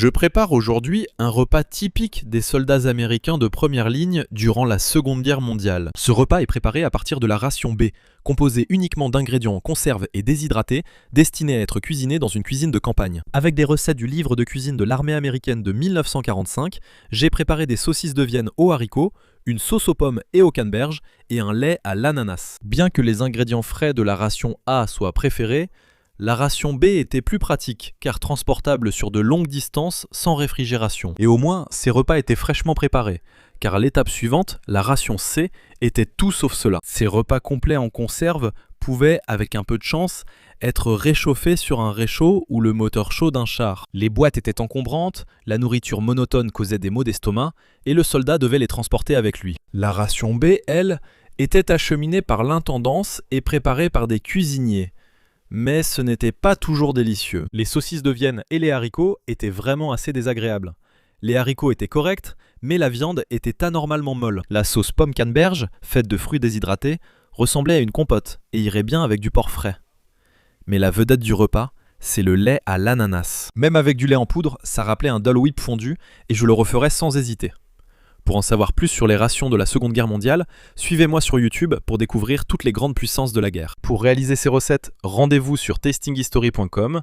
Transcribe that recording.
Je prépare aujourd'hui un repas typique des soldats américains de première ligne durant la Seconde Guerre mondiale. Ce repas est préparé à partir de la ration B, composée uniquement d'ingrédients en conserve et déshydratés, destinés à être cuisinés dans une cuisine de campagne. Avec des recettes du livre de cuisine de l'armée américaine de 1945, j'ai préparé des saucisses de Vienne aux haricots, une sauce aux pommes et aux canneberges et un lait à l'ananas. Bien que les ingrédients frais de la ration A soient préférés, la ration B était plus pratique, car transportable sur de longues distances sans réfrigération. Et au moins, ces repas étaient fraîchement préparés, car l'étape suivante, la ration C, était tout sauf cela. Ces repas complets en conserve pouvaient, avec un peu de chance, être réchauffés sur un réchaud ou le moteur chaud d'un char. Les boîtes étaient encombrantes, la nourriture monotone causait des maux d'estomac, et le soldat devait les transporter avec lui. La ration B, elle, était acheminée par l'intendance et préparée par des cuisiniers. Mais ce n'était pas toujours délicieux. Les saucisses de Vienne et les haricots étaient vraiment assez désagréables. Les haricots étaient corrects, mais la viande était anormalement molle. La sauce pomme canneberge, faite de fruits déshydratés, ressemblait à une compote et irait bien avec du porc frais. Mais la vedette du repas, c'est le lait à l'ananas. Même avec du lait en poudre, ça rappelait un Dole Whip fondu et je le referais sans hésiter. Pour en savoir plus sur les rations de la Seconde Guerre mondiale, suivez-moi sur YouTube pour découvrir toutes les grandes puissances de la guerre. Pour réaliser ces recettes, rendez-vous sur tastinghistory.com